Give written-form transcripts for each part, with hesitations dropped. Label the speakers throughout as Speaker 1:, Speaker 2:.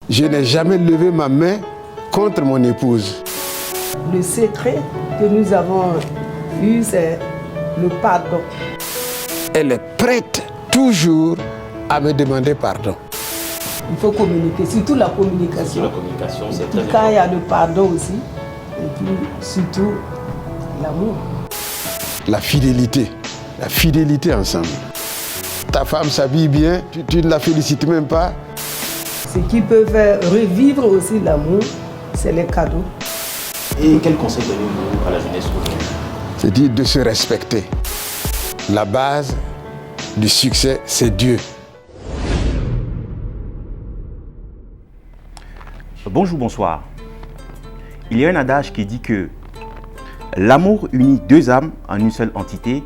Speaker 1: je n'ai jamais levé ma main contre mon épouse.
Speaker 2: Le secret que nous avons eu, c'est le pardon.
Speaker 1: Elle est prête toujours à me demander pardon.
Speaker 2: Il faut communiquer, surtout la communication.
Speaker 3: La communication, c'est très
Speaker 2: Quand il y a le pardon aussi, et puis surtout l'amour.
Speaker 1: La fidélité ensemble. Ta femme s'habille bien, tu ne la félicites même pas.
Speaker 2: Ce qui peut faire revivre aussi l'amour, c'est les cadeaux.
Speaker 3: Et quel conseil donnez-vous à la jeunesse aujourd'hui?
Speaker 1: C'est-à-dire de se respecter. La base du succès, c'est Dieu.
Speaker 3: Bonjour, bonsoir. Il y a un adage qui dit que l'amour unit deux âmes en une seule entité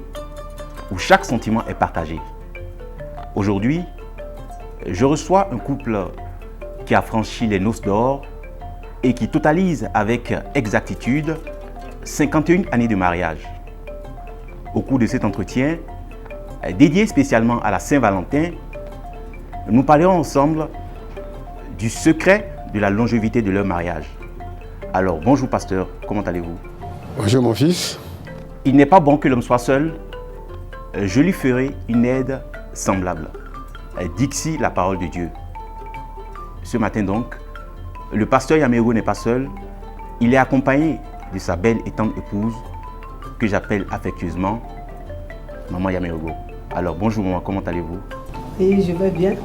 Speaker 3: où chaque sentiment est partagé. Aujourd'hui, je reçois un couple qui a franchi les noces d'or et qui totalise avec exactitude 51 années de mariage. Au cours de cet entretien, dédié spécialement à la Saint-Valentin, nous parlerons ensemble du secret de la longévité de leur mariage. Alors, bonjour pasteur, comment allez-vous?
Speaker 1: Bonjour mon fils.
Speaker 3: Il n'est pas bon que l'homme soit seul, je lui ferai une aide semblable. Dixit la parole de Dieu. Ce matin donc, le pasteur Yaméro n'est pas seul, il est accompagné de sa belle et tendre épouse, que j'appelle affectueusement Maman Yaméro. Alors, bonjour maman, comment allez-vous?
Speaker 2: Et je vais bien,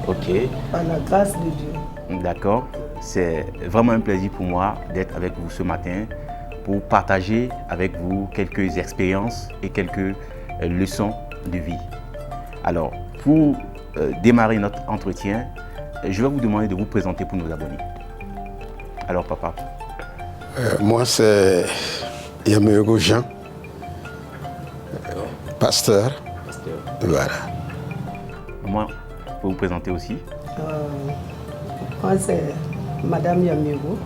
Speaker 3: Ok.
Speaker 2: par la grâce de Dieu.
Speaker 3: D'accord. C'est vraiment un plaisir pour moi d'être avec vous ce matin pour partager avec vous quelques expériences et quelques leçons de vie. Alors, pour démarrer notre entretien, je vais vous demander de vous présenter pour nos abonnés. Alors, papa.
Speaker 1: Moi, c'est Yaméro Jean, pasteur. Voilà.
Speaker 3: Maman, vous pouvez vous présenter aussi.
Speaker 2: Moi, c'est Madame Yaméro,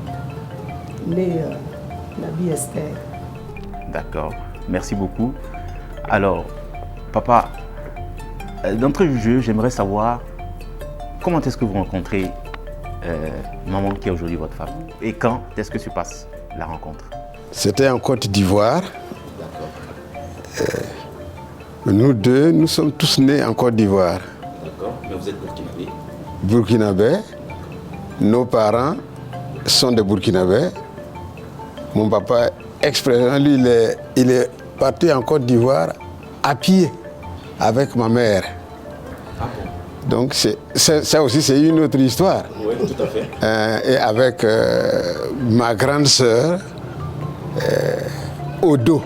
Speaker 2: née Nabi Esther.
Speaker 3: D'accord. Merci beaucoup. Alors, papa, d'entrée du jeu, j'aimerais savoir comment est-ce que vous rencontrez maman qui est aujourd'hui votre femme et quand est-ce que se passe la rencontre?
Speaker 1: C'était en Côte d'Ivoire.
Speaker 3: D'accord.
Speaker 1: Nous deux, nous sommes tous nés en Côte d'Ivoire.
Speaker 3: D'accord. Mais vous êtes burkinabé?
Speaker 1: Burkinabé. Nos parents sont des Burkinabés. Mon papa, exprès, lui, il est parti en Côte d'Ivoire à pied avec ma mère.
Speaker 3: Ah bon?
Speaker 1: Donc ça aussi, c'est une autre histoire.
Speaker 3: Oui, tout à fait.
Speaker 1: Et avec ma grande sœur, Odo.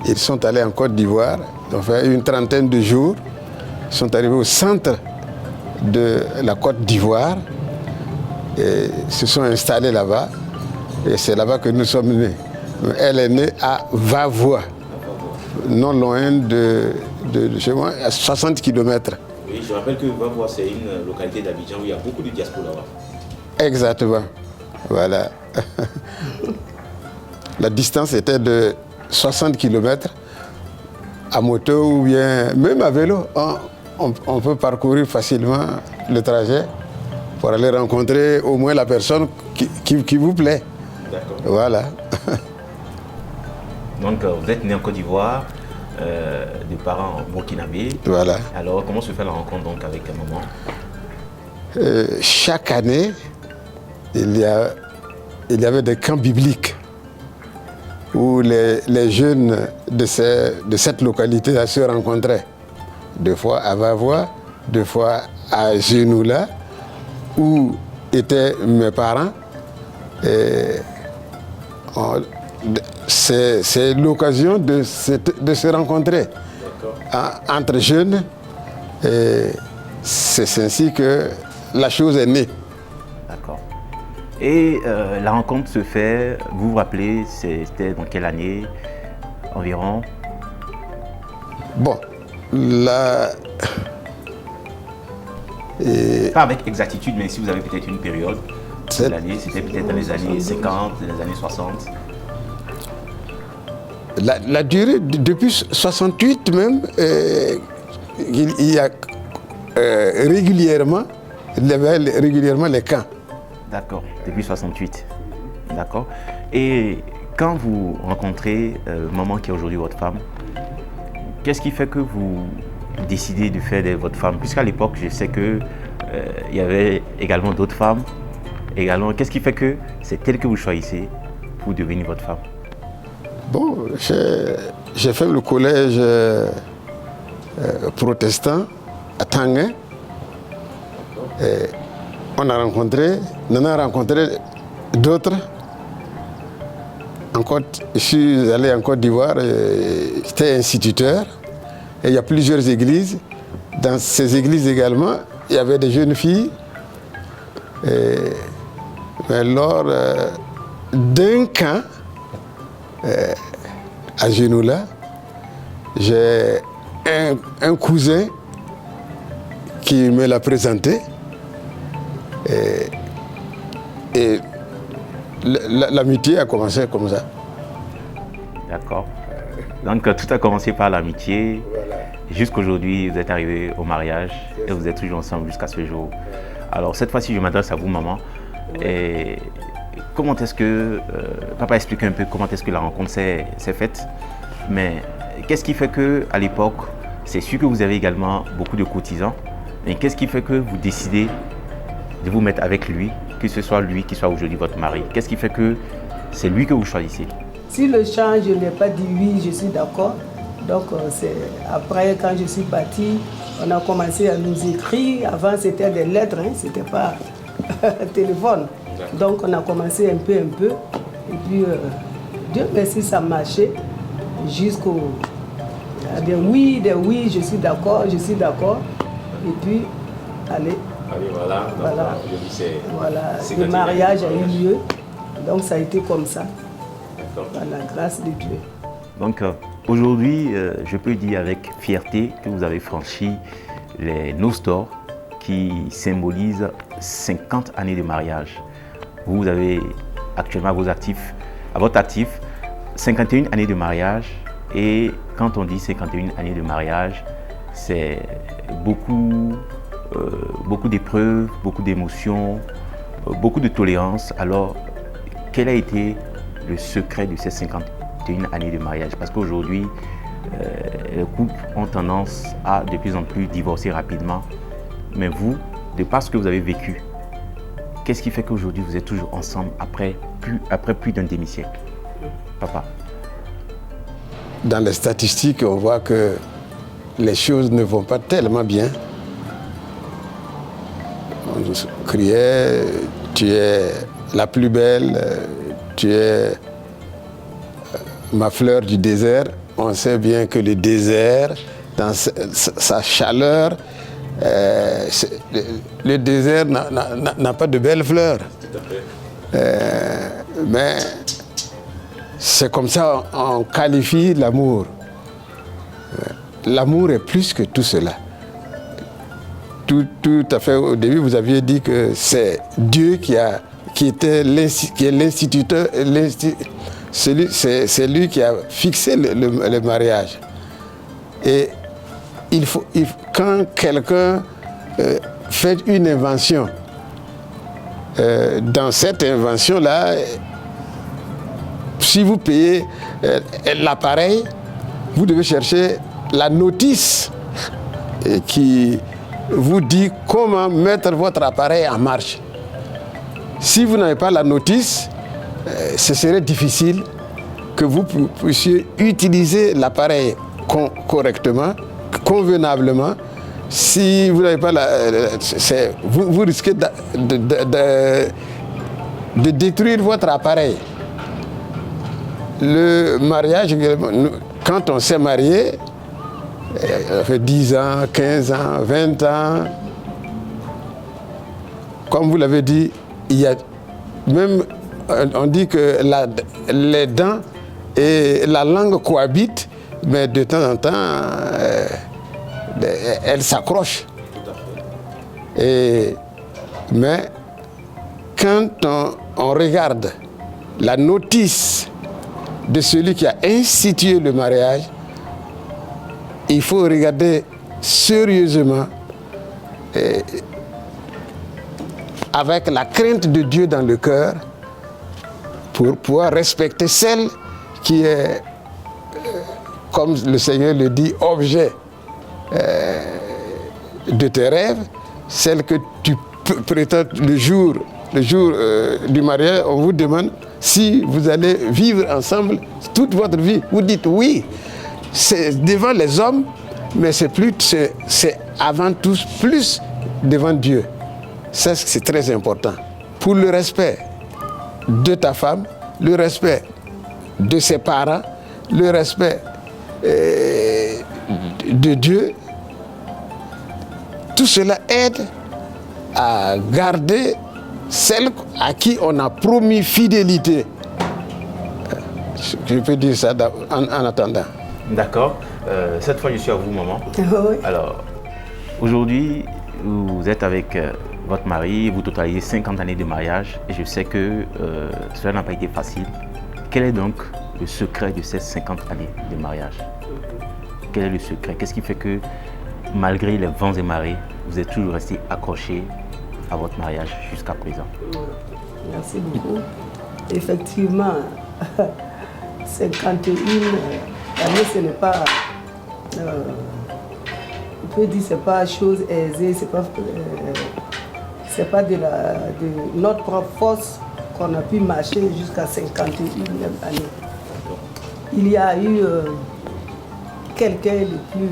Speaker 1: Ils sont allés en Côte d'Ivoire, ils ont fait une trentaine de jours. Ils sont arrivés au centre de la Côte d'Ivoire et se sont installés là-bas. Et c'est là-bas que nous sommes nés. Elle est née à Vavois, non loin de chez moi, à 60 km.
Speaker 3: Oui, je rappelle que Vavois, c'est une localité d'Abidjan où il y a beaucoup de diaspora.
Speaker 1: Exactement. Voilà. La distance était de 60 km à moto ou bien même à vélo. On peut parcourir facilement le trajet pour aller rencontrer au moins la personne qui vous plaît.
Speaker 3: D'accord.
Speaker 1: Voilà.
Speaker 3: Donc, vous êtes né en Côte d'Ivoire, de parents burkinabés.
Speaker 1: Voilà.
Speaker 3: Alors, comment se fait la rencontre donc avec maman?
Speaker 1: Chaque année, il y avait des camps bibliques où les jeunes de cette localité se rencontraient. Deux fois à Vavois, deux fois à Genoula, où étaient mes parents. C'est l'occasion de se rencontrer entre jeunes. C'est ainsi que la chose est née.
Speaker 3: D'accord. Et la rencontre se fait, vous vous rappelez, c'était dans quelle année environ?
Speaker 1: Bon,
Speaker 3: pas avec exactitude, mais si vous avez peut-être une période de l'année, c'était peut-être dans les années 50, dans les années 60.
Speaker 1: La durée, depuis 68 même, il y a régulièrement il y avait régulièrement les camps.
Speaker 3: D'accord, depuis 68. D'accord. Et quand vous rencontrez maman qui est aujourd'hui votre femme, qu'est-ce qui fait que vous décidez de faire de votre femme? Puisqu'à l'époque, je sais que il y avait également d'autres femmes. Également, qu'est-ce qui fait que c'est elle que vous choisissez pour devenir votre femme?
Speaker 1: Bon, j'ai fait le collège protestant à Tanguay. On a rencontré d'autres. Je suis allé en Côte d'Ivoire, j'étais instituteur. Et il y a plusieurs églises. Dans ces églises également, il y avait des jeunes filles. Mais lors d'un camp à Genoula, j'ai un cousin qui me l'a présenté. Et l'amitié a commencé comme ça.
Speaker 3: D'accord. Donc tout a commencé par l'amitié. Voilà. Jusqu'aujourd'hui, vous êtes arrivé au mariage et vous êtes toujours ensemble jusqu'à ce jour. Alors cette fois-ci, je m'adresse à vous, maman. Et comment est-ce que, papa explique un peu comment est-ce que la rencontre s'est faite. Mais qu'est-ce qui fait qu'à l'époque, c'est sûr que vous avez également beaucoup de cotisants. Mais qu'est-ce qui fait que vous décidez de vous mettre avec lui, que ce soit lui qui soit aujourd'hui votre mari? Qu'est-ce qui fait que c'est lui que vous choisissez?
Speaker 2: Si le chant, je n'ai pas dit oui, je suis d'accord. Donc c'est après, quand je suis partie, on a commencé à nous écrire. Avant, c'était des lettres, hein, c'était pas téléphone. Donc on a commencé un peu. Et puis, Dieu merci, ça marchait jusqu'au... des oui, je suis d'accord. Et puis, allez,
Speaker 3: voilà.
Speaker 2: Le mariage a eu lieu. Donc ça a été comme ça, par la grâce de Dieu.
Speaker 3: Donc aujourd'hui, je peux dire avec fierté que vous avez franchi les Nostors qui symbolisent 50 années de mariage. Vous avez actuellement à votre actif 51 années de mariage. Et quand on dit 51 années de mariage, c'est beaucoup d'épreuves, beaucoup d'émotions, beaucoup de tolérance. Alors, quel a été le secret de ces 51 années de mariage? Parce qu'aujourd'hui, les couples ont tendance à de plus en plus divorcer rapidement. Mais vous, de par ce que vous avez vécu, qu'est-ce qui fait qu'aujourd'hui vous êtes toujours ensemble après plus d'un demi-siècle? Papa.
Speaker 1: Dans les statistiques, on voit que les choses ne vont pas tellement bien. On criait, tu es la plus belle, tu es ma fleur du désert. On sait bien que le désert, dans sa chaleur, le désert n'a pas de belles fleurs. Mais c'est comme ça on qualifie l'amour. L'amour est plus que tout cela. Tout à fait, au début, vous aviez dit que c'est Dieu qui est l'instituteur, c'est lui qui a fixé le mariage. Et quand quelqu'un fait une invention, dans cette invention-là, si vous payez l'appareil, vous devez chercher la notice qui vous dit comment mettre votre appareil en marche. Si vous n'avez pas la notice, ce serait difficile que vous puissiez utiliser l'appareil correctement, convenablement. Si vous n'avez pas vous risquez de détruire votre appareil. Le mariage, quand on s'est marié, ça fait 10 ans, 15 ans, 20 ans. Comme vous l'avez dit, il y a même, on dit que les dents et la langue cohabitent, mais de temps en temps, elles s'accrochent. Mais quand on regarde la notice de celui qui a institué le mariage, il faut regarder sérieusement avec la crainte de Dieu dans le cœur pour pouvoir respecter celle qui est, comme le Seigneur le dit, objet de tes rêves, celle que tu prétends le jour du mariage, on vous demande si vous allez vivre ensemble toute votre vie. Vous dites oui, c'est devant les hommes, mais c'est avant tout plus devant Dieu. Ça, c'est très important. Pour le respect de ta femme, le respect de ses parents, le respect de Dieu, tout cela aide à garder celle à qui on a promis fidélité. Je peux dire ça en attendant.
Speaker 3: D'accord. Cette fois, je suis à vous, maman.
Speaker 2: Oui.
Speaker 3: Alors, aujourd'hui, vous êtes avec votre mari, vous totalisez 50 années de mariage et je sais que cela n'a pas été facile. Quel est donc le secret de ces 50 années de mariage? Quel est le secret? Qu'est-ce qui fait que, malgré les vents et marées, vous êtes toujours resté accroché à votre mariage jusqu'à présent?
Speaker 2: Merci beaucoup. Effectivement, 51 années, ce n'est pas... on peut dire que ce n'est pas chose aisée, ce n'est pas de notre propre force qu'on a pu marcher jusqu'à 51e année. Il y a eu quelqu'un de plus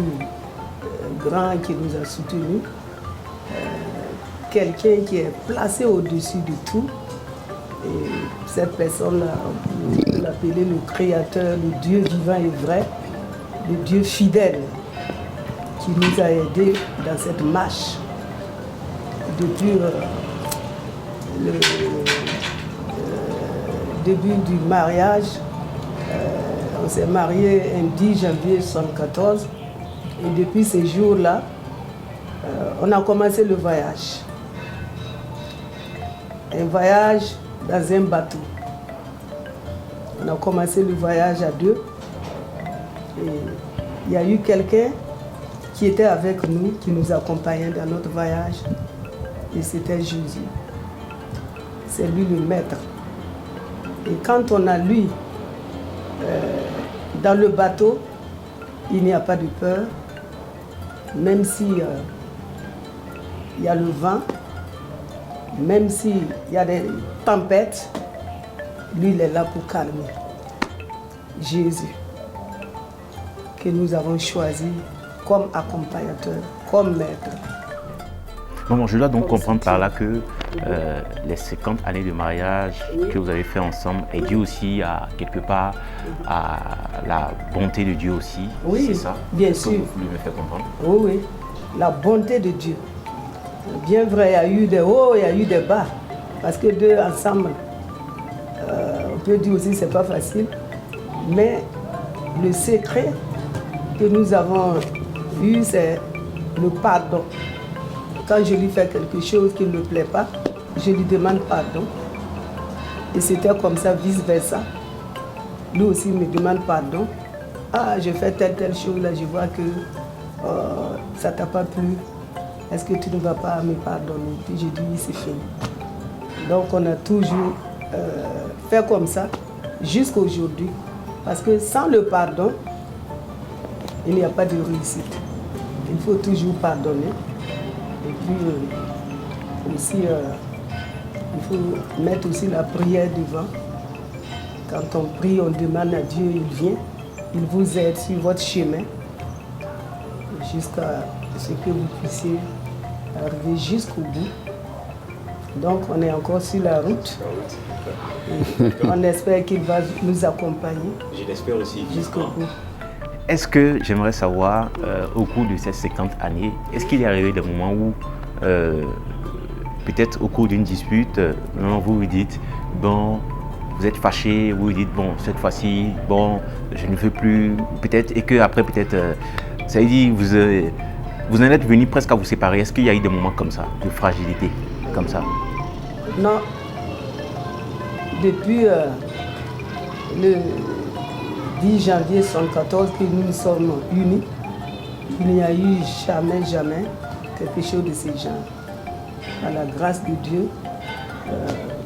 Speaker 2: grand qui nous a soutenus, quelqu'un qui est placé au-dessus de tout. Et cette personne-là, on peut l'appeler le Créateur, le Dieu vivant et vrai, le Dieu fidèle, qui nous a aidés dans cette marche. Depuis le début du mariage, on s'est marié un 10 janvier 1974. Et depuis ces jours-là, on a commencé le voyage. Un voyage dans un bateau. On a commencé le voyage à deux. Et il y a eu quelqu'un qui était avec nous, qui nous accompagnait dans notre voyage. Et c'était Jésus. C'est lui le maître. Et quand on a lui, dans le bateau, il n'y a pas de peur. Même si il y a le vent, même s'il y a des tempêtes, lui, il est là pour calmer. Jésus, que nous avons choisi comme accompagnateur, comme maître.
Speaker 3: Maman, je dois donc comprendre par là que les 50 années de mariage que vous avez fait ensemble est dû aussi à, quelque part, à la bonté de Dieu aussi.
Speaker 2: Oui,
Speaker 3: c'est ça?
Speaker 2: bien sûr.
Speaker 3: Vous voulez me faire comprendre?
Speaker 2: Oui, oui, la bonté de Dieu. Bien vrai, il y a eu des hauts, il y a eu des bas. Parce que deux ensemble, on peut dire aussi que ce n'est pas facile. Mais le secret que nous avons eu, c'est le pardon. Quand je lui fais quelque chose qui ne me plaît pas, je lui demande pardon. Et c'était comme ça, vice-versa. Lui aussi me demande pardon. Ah, je fais telle chose, là, je vois que ça ne t'a pas plu. Est-ce que tu ne vas pas me pardonner? Puis j'ai dit oui, c'est fini. Donc on a toujours fait comme ça jusqu'à aujourd'hui. Parce que sans le pardon, il n'y a pas de réussite. Il faut toujours pardonner. Et puis aussi, il faut mettre aussi la prière devant. Quand on prie, on demande à Dieu, il vient. Il vous aide sur votre chemin jusqu'à ce que vous puissiez arriver jusqu'au bout. Donc on est encore sur la route. Et on espère qu'il va nous accompagner.
Speaker 3: Je l'espère aussi.
Speaker 2: Jusqu'au bout.
Speaker 3: Est-ce que j'aimerais savoir, au cours de ces 50 années, est-ce qu'il est arrivé des moments où, peut-être au cours d'une dispute, vous vous dites, bon, vous êtes fâché, vous vous dites, bon, cette fois-ci, bon, je ne veux plus, peut-être, et qu'après, peut-être, ça veut dire, vous en êtes venu presque à vous séparer. Est-ce qu'il y a eu des moments comme ça, de fragilité, comme ça?
Speaker 2: Non. Depuis le 10 janvier 1974 que nous nous sommes unis, il n'y a eu jamais quelque chose de ce genre. Par la grâce de Dieu,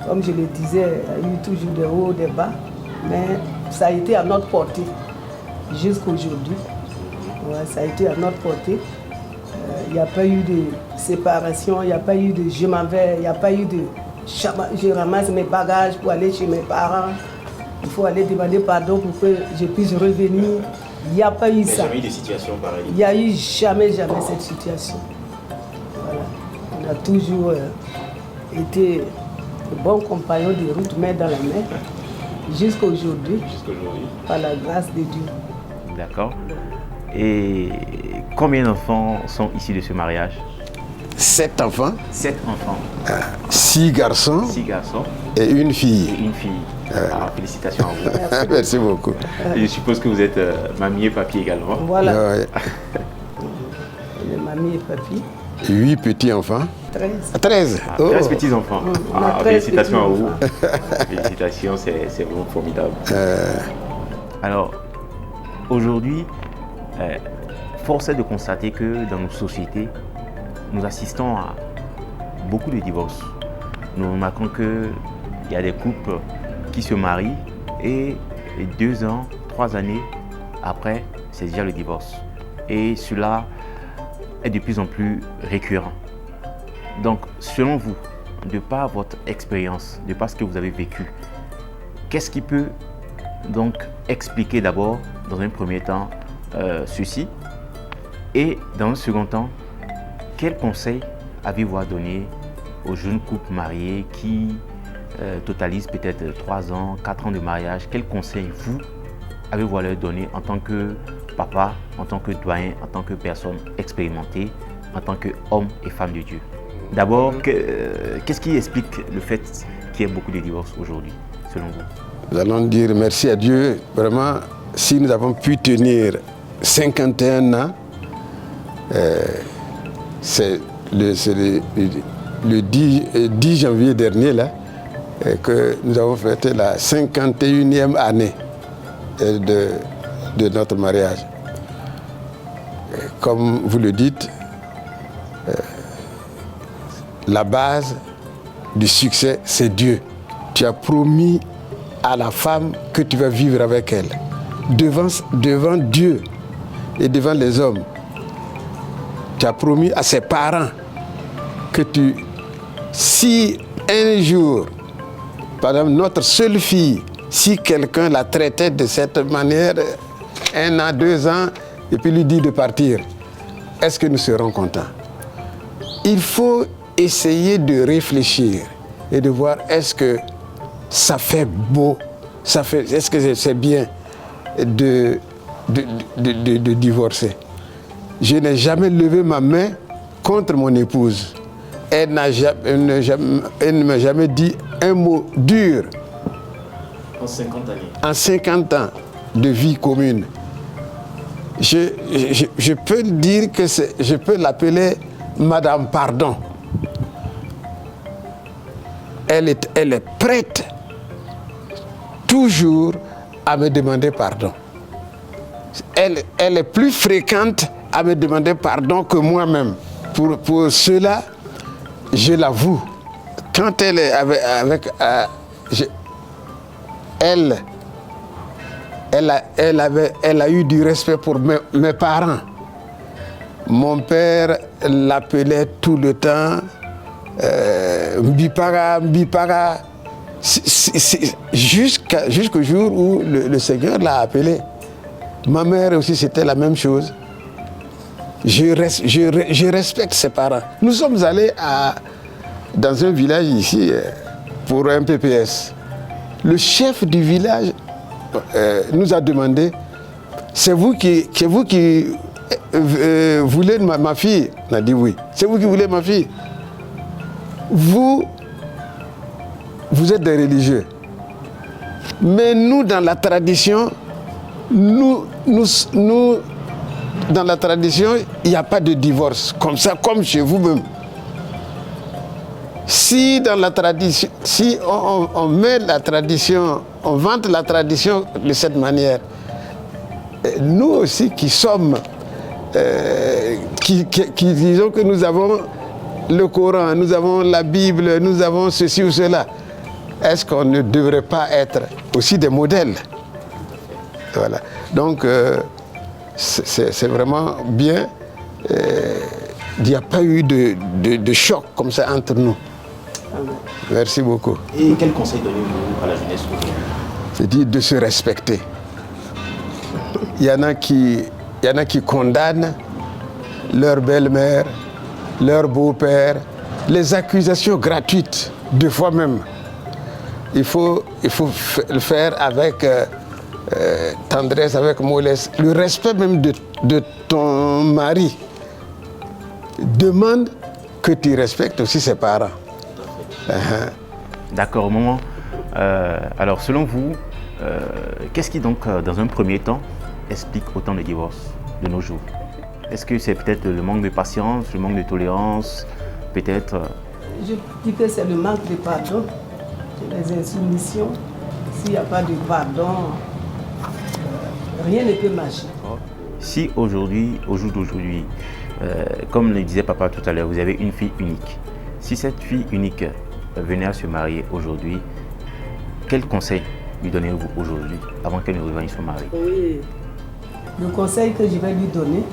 Speaker 2: Comme je le disais, il y a eu toujours des hauts, des bas, mais ça a été à notre portée jusqu'à aujourd'hui. Ouais, ça a été à notre portée. Il n'y a pas eu de séparation, il n'y a pas eu de je m'en vais, il n'y a pas eu de je ramasse mes bagages pour aller chez mes parents. Il faut aller demander pardon pour que je puisse revenir. Il n'y a pas eu ça.
Speaker 3: Il n'y a jamais eu de situation pareille.
Speaker 2: Il n'y a eu jamais cette situation. Voilà. On a toujours été de bons compagnons de route, main dans la main, jusqu'à aujourd'hui, par la grâce de Dieu.
Speaker 3: D'accord. Et combien d'enfants sont issus de ce mariage?
Speaker 1: 7 enfants.
Speaker 3: 7 enfants.
Speaker 1: 6 garçons.
Speaker 3: 6 garçons.
Speaker 1: Et une fille.
Speaker 3: Et une fille. Alors, félicitations à vous.
Speaker 1: Merci beaucoup.
Speaker 3: Et je suppose que vous êtes mamie et papy également.
Speaker 2: Voilà.
Speaker 1: Ouais.
Speaker 2: Mamie et papy.
Speaker 1: 8 petits-enfants.
Speaker 2: 13.
Speaker 1: 13.
Speaker 3: 13 petits-enfants. Félicitations à vous.
Speaker 2: Enfants.
Speaker 3: Félicitations, c'est vraiment formidable. Alors, aujourd'hui, force est de constater que dans nos sociétés, nous assistons à beaucoup de divorces. Nous remarquons qu'il y a des couples qui se marient et 2 ans, 3 années après, c'est déjà le divorce. Et cela est de plus en plus récurrent. Donc, selon vous, de par votre expérience, de par ce que vous avez vécu, qu'est-ce qui peut donc expliquer d'abord, dans un premier temps, ceci? Et dans un second temps, quel conseil avez-vous à donner aux jeunes couples mariés qui totalisent peut-être 3 ans, 4 ans de mariage? Quel conseil vous avez-vous à leur donner en tant que papa, en tant que doyen, en tant que personne expérimentée, en tant qu'homme et femme de Dieu? D'abord, qu'est-ce qui explique le fait qu'il y ait beaucoup de divorces aujourd'hui, selon vous?
Speaker 1: Nous allons dire merci à Dieu. Vraiment, si nous avons pu tenir 51 ans, c'est le 10 janvier dernier là, que nous avons fêté la 51e année de notre mariage. Comme vous le dites, la base du succès, c'est Dieu. Tu as promis à la femme que tu vas vivre avec elle. Devant Dieu et devant les hommes. Tu as promis à ses parents que si un jour, par exemple, notre seule fille, si quelqu'un la traitait de cette manière, 1 an, 2 ans, et puis lui dit de partir, est-ce que nous serons contents? Il faut essayer de réfléchir et de voir est-ce que ça fait beau, est-ce que c'est bien de divorcer. Je n'ai jamais levé ma main contre mon épouse. Elle ne m'a jamais dit un mot dur.
Speaker 3: En 50 années.
Speaker 1: En 50 ans de vie commune. Je peux dire que je peux l'appeler Madame Pardon. Elle est prête toujours à me demander pardon. Elle est plus fréquente à me demander pardon que moi-même. Pour cela, je l'avoue. Quand elle est elle a eu du respect pour mes parents. Mon père l'appelait tout le temps Mbipara, Mbipara, jusqu'au jour où le Seigneur l'a appelé. Ma mère aussi, c'était la même chose. Je respecte ses parents. Nous sommes allés dans un village ici pour un PPS. Le chef du village nous a demandé, c'est vous qui voulez ma fille? On a dit oui. C'est vous qui voulez ma fille? Vous êtes des religieux. Mais nous, dans la tradition, dans la tradition, il n'y a pas de divorce. Comme ça, comme chez vous-même. Si dans la tradition, si on met la tradition, on vante la tradition de cette manière, nous aussi qui sommes, qui disons que nous avons le Coran, nous avons la Bible, nous avons ceci ou cela. Est-ce qu'on ne devrait pas être aussi des modèles? Voilà. Donc, c'est vraiment bien. Il n'y a pas eu de choc comme ça entre nous. Merci beaucoup.
Speaker 3: Et quel conseil donnez-vous à la jeunesse aujourd'hui?
Speaker 1: C'est dire de se respecter. Il y en a qui condamnent leur belle-mère, leur beau-père, les accusations gratuites, deux fois même. Il faut le faire avec tendresse, avec mollesse. Le respect même de ton mari demande que tu respectes aussi ses parents.
Speaker 3: D'accord, maman. Alors, selon vous, qu'est-ce qui donc, dans un premier temps, explique autant de divorces de nos jours? Est-ce que c'est peut-être le manque de patience, le manque de tolérance, peut-être
Speaker 2: Je dis que c'est le manque de pardon, les insoumissions. S'il n'y a pas de pardon, rien ne peut marcher.
Speaker 3: Si aujourd'hui, au jour d'aujourd'hui, comme le disait papa tout à l'heure, vous avez une fille unique. Si cette fille unique venait à se marier aujourd'hui, quel conseil lui donnez-vous aujourd'hui, avant qu'elle ne rejoigne son mari?
Speaker 2: Oui. Le conseil que je vais lui donner,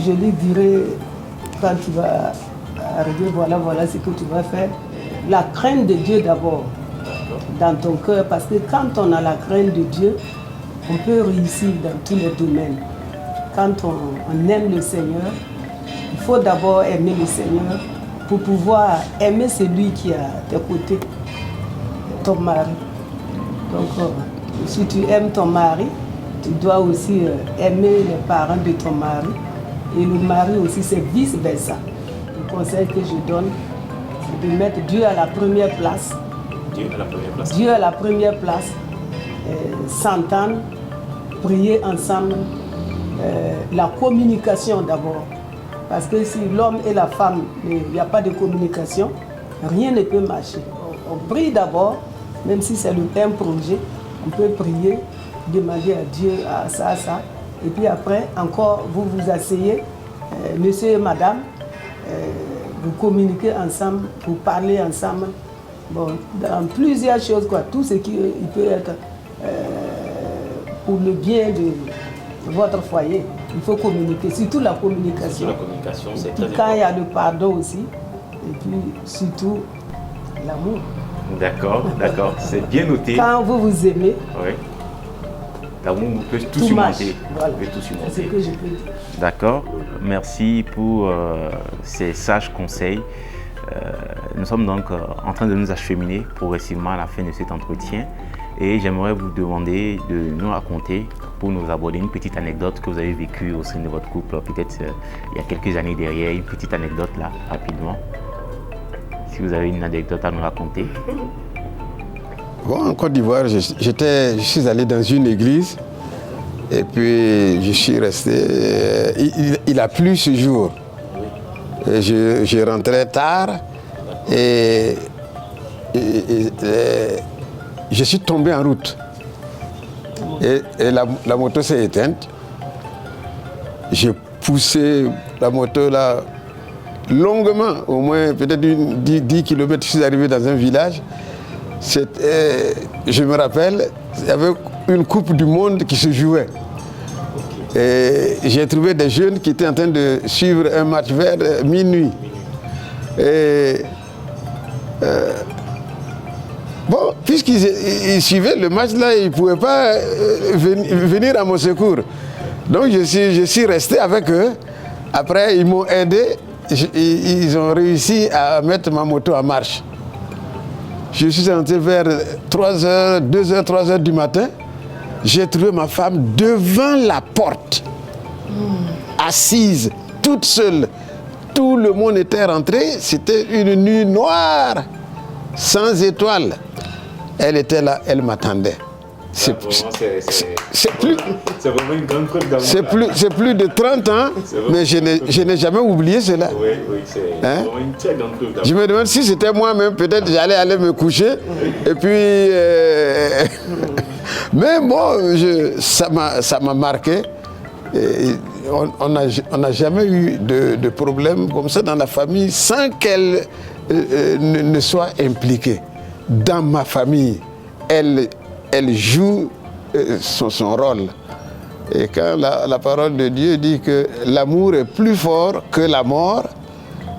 Speaker 2: je lui dirai, quand tu vas arriver, voilà ce que tu vas faire. La crainte de Dieu d'abord, dans ton cœur, parce que quand on a la crainte de Dieu, on peut réussir dans tous les domaines. Quand on aime le Seigneur, il faut d'abord aimer le Seigneur pour pouvoir aimer celui qui est à tes côtés, ton mari. Donc, si tu aimes ton mari, tu dois aussi aimer les parents de ton mari. Et le mari aussi, c'est vice-versa. Le conseil que je donne, c'est de mettre Dieu à la première place.
Speaker 3: Dieu à la première place.
Speaker 2: Dieu à la première place. S'entendre, prier ensemble. La communication d'abord. Parce que si l'homme et la femme, il n'y a pas de communication, rien ne peut marcher. On prie d'abord, même si c'est un projet, on peut prier, demander à Dieu à ça. Et puis après, encore, vous vous asseyez, monsieur et madame, vous communiquez ensemble, vous parlez ensemble. Bon, dans plusieurs choses, quoi. Tout ce qui peut être pour le bien de votre foyer. Il faut communiquer, surtout la communication.
Speaker 3: La communication, c'est très
Speaker 2: quand il y a le pardon aussi, et puis surtout l'amour.
Speaker 3: D'accord, c'est bien noté.
Speaker 2: Quand vous vous aimez,
Speaker 3: oui. L'amour peut tout surmonter.
Speaker 2: Voilà.
Speaker 3: C'est
Speaker 2: ce que je peux dire.
Speaker 3: D'accord, merci pour ces sages conseils. Nous sommes donc en train de nous acheminer progressivement à la fin de cet entretien. Et j'aimerais vous demander de nous raconter, pour nous aborder, une petite anecdote que vous avez vécue au sein de votre couple, peut-être il y a quelques années derrière, une petite anecdote là, rapidement. Si vous avez une anecdote à nous raconter.
Speaker 1: Bon, en Côte d'Ivoire, je suis allé dans une église et puis je suis resté. Il a plu ce jour. Et je rentrais tard et je suis tombé en route. Et la moto s'est éteinte. J'ai poussé la moto là longuement, au moins peut-être 10 km. Je suis arrivé dans un village. Je me rappelle, il y avait une coupe du monde qui se jouait. Et j'ai trouvé des jeunes qui étaient en train de suivre un match vers minuit. Et bon, puisqu'ils suivaient le match là, ils ne pouvaient pas venir à mon secours. Donc je suis resté avec eux. Après, ils m'ont aidé. Ils ont réussi à mettre ma moto en marche. Je suis rentré vers 3h, 2h, 3h du matin. J'ai trouvé ma femme devant la porte, assise, toute seule. Tout le monde était rentré. C'était une nuit noire, sans étoiles. Elle était là, elle m'attendait. C'est
Speaker 3: vraiment une grande preuve d'amour.
Speaker 1: C'est plus de 30 ans, mais je n'ai jamais oublié cela.
Speaker 3: Oui, c'est vraiment une très grande preuve d'amour.
Speaker 1: Je me demande si c'était moi-même, peut-être j'allais aller me coucher. Et puis, mais bon, ça m'a marqué. on n'a jamais eu de problème comme ça dans la famille sans qu'elle ne soit impliquée. Dans ma famille, elle joue son rôle. Et quand la parole de Dieu dit que l'amour est plus fort que la mort,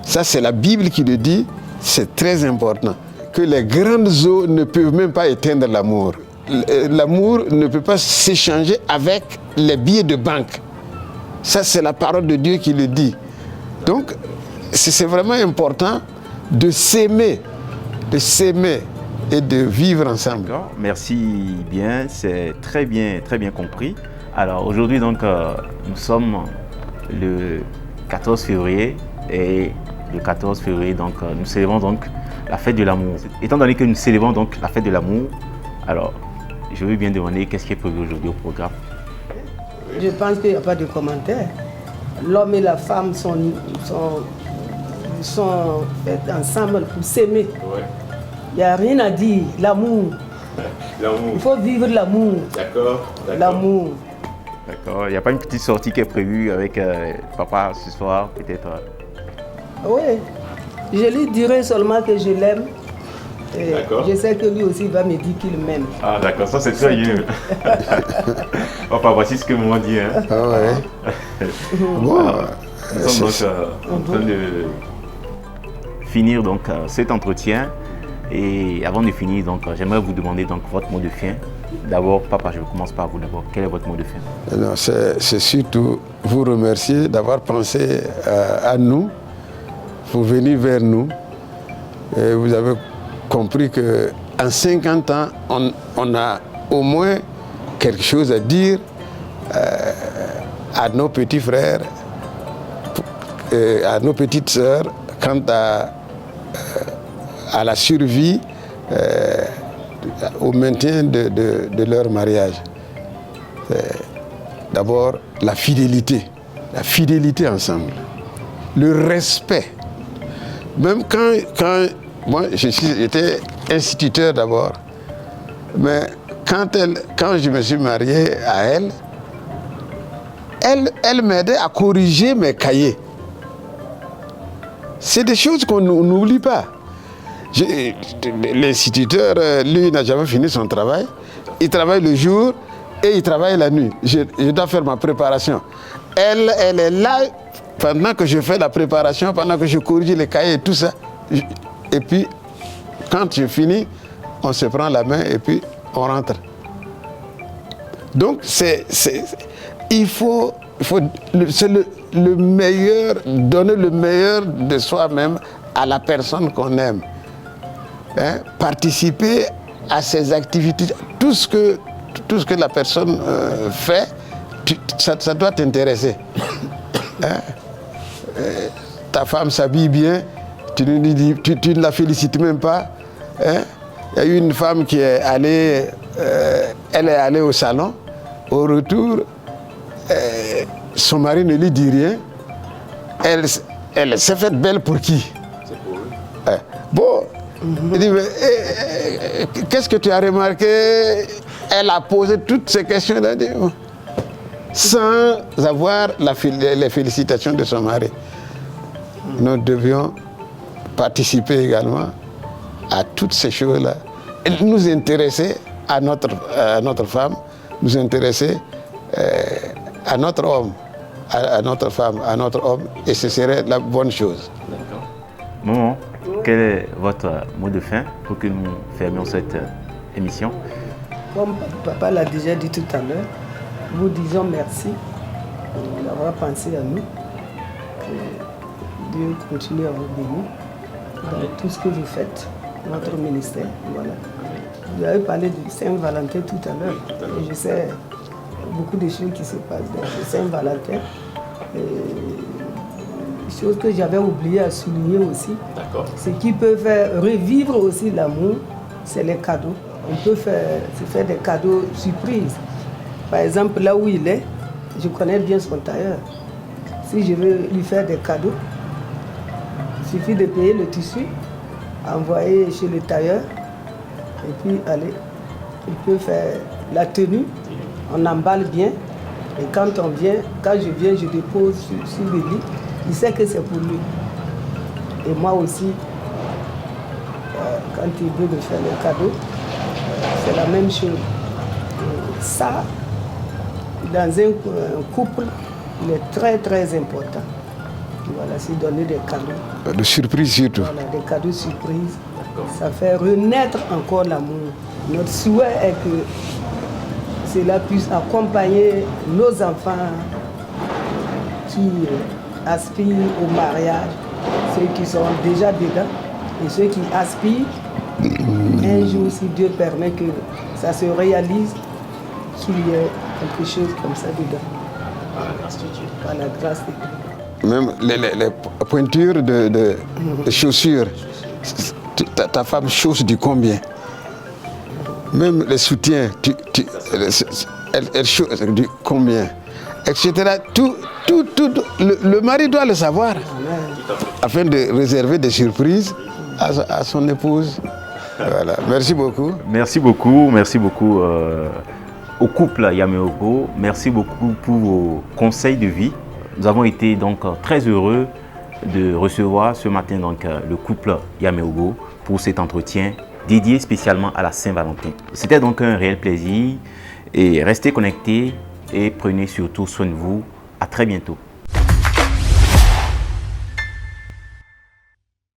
Speaker 1: ça c'est la Bible qui le dit, c'est très important. Que les grandes eaux ne peuvent même pas éteindre l'amour. L'amour ne peut pas s'échanger avec les billets de banque. Ça, c'est la parole de Dieu qui le dit. Donc, c'est vraiment important de s'aimer et de vivre ensemble.
Speaker 3: D'accord. Merci bien, c'est très bien compris. Alors, aujourd'hui, donc, nous sommes le 14 février et le 14 février, donc, nous célébrons donc la fête de l'amour. Étant donné que nous célébrons donc la fête de l'amour, alors, je veux bien demander qu'est-ce qui est prévu aujourd'hui au programme.
Speaker 2: Je pense qu'il n'y a pas de commentaire. L'homme et la femme sont faits ensemble pour s'aimer. Ouais. Il n'y a rien à dire. L'amour. Il faut vivre l'amour.
Speaker 3: D'accord.
Speaker 2: L'amour.
Speaker 3: D'accord. Il n'y a pas une petite sortie qui est prévue avec papa ce soir, peut-être?
Speaker 2: Oui. Je lui dirai seulement que je l'aime. Je sais que lui aussi va me dire qu'il m'aime.
Speaker 3: Ah d'accord, ça c'est très bien. Papa, voici ce que maman dit. Hein.
Speaker 1: Ah ouais.
Speaker 3: Bon, nous sommes donc en train de finir donc, cet entretien. Et avant de finir, donc, j'aimerais vous demander donc, votre mot de fin. D'abord, papa, je commence par vous d'abord. Quel est votre mot de fin?
Speaker 1: Non, c'est surtout vous remercier d'avoir pensé à nous, pour venir vers nous. Et vous avez compris qu'en 50 ans, on a au moins quelque chose à dire à nos petits frères, à nos petites sœurs, quant à la survie, au maintien de leur mariage. D'abord, la fidélité ensemble, le respect. Même quand moi, j'étais instituteur d'abord, mais quand je me suis marié à elle m'aidait à corriger mes cahiers. C'est des choses qu'on n'oublie pas. L'instituteur, lui, n'a jamais fini son travail. Il travaille le jour et il travaille la nuit. Je dois faire ma préparation. Elle est là pendant que je fais la préparation, pendant que je corrige les cahiers et tout ça. Et puis, quand je finis, on se prend la main et puis on rentre. Donc, c'est le meilleur, donner le meilleur de soi-même à la personne qu'on aime. Hein? Participer à ses activités, tout ce que la personne fait, ça doit t'intéresser. Hein? Ta femme s'habille bien, tu ne la félicites même pas. Hein? Il y a eu une femme qui est allée, elle est allée au salon. Au retour, son mari ne lui dit rien. Elle s'est faite belle pour qui? C'est pour lui. Bon, il dit, qu'est-ce que tu as remarqué? Elle a posé toutes ces questions-là sans avoir les félicitations de son mari. Nous devions participer également à toutes ces choses-là. Et nous intéresser à notre femme, nous intéresser à notre homme, à notre femme, à notre homme, et ce serait la bonne chose.
Speaker 3: D'accord. Maman, quel est votre mot de fin pour que nous fermions cette émission?
Speaker 2: Comme papa l'a déjà dit tout à l'heure, nous disons merci d'avoir pensé à nous. Que Dieu continue à vous bénir dans tout ce que vous faites, notre ministère. Voilà. Vous avez parlé de Saint-Valentin tout à l'heure. Et je sais beaucoup de choses qui se passent dans Saint-Valentin. Chose que j'avais oublié à souligner aussi. Ce qui peut faire revivre aussi l'amour, c'est les cadeaux. On peut se faire des cadeaux surprises. Par exemple, là où il est, je connais bien son tailleur. Si je veux lui faire des cadeaux, il suffit de payer le tissu, envoyer chez le tailleur, et puis aller. Il peut faire la tenue, on emballe bien, Et quand je viens, je dépose sur le lit. Il sait que c'est pour lui. Et moi aussi, quand il veut me faire le cadeau, c'est la même chose. Et ça, dans un couple, il est très très important. Voilà, c'est donner des cadeaux.
Speaker 1: De surprise surtout.
Speaker 2: Voilà, des cadeaux surprises. Ça fait renaître encore l'amour. Notre souhait est que cela puisse accompagner nos enfants qui aspirent au mariage, ceux qui sont déjà dedans et ceux qui aspirent. Un jour, si Dieu permet que ça se réalise, qu'il y ait quelque chose comme ça dedans. Par la grâce de Dieu.
Speaker 1: Même les pointures de chaussures, ta femme chausse du combien? Même les soutiens, elle chausse du combien? Etc. Tout, le mari doit le savoir.
Speaker 2: Amen.
Speaker 1: Afin de réserver des surprises à son épouse. Voilà. Merci beaucoup.
Speaker 3: Merci beaucoup au couple Yaméogo. Merci beaucoup pour vos conseils de vie. Nous avons été donc très heureux de recevoir ce matin donc le couple Yaméogo pour cet entretien dédié spécialement à la Saint-Valentin. C'était donc un réel plaisir et restez connectés et prenez surtout soin de vous. À très bientôt.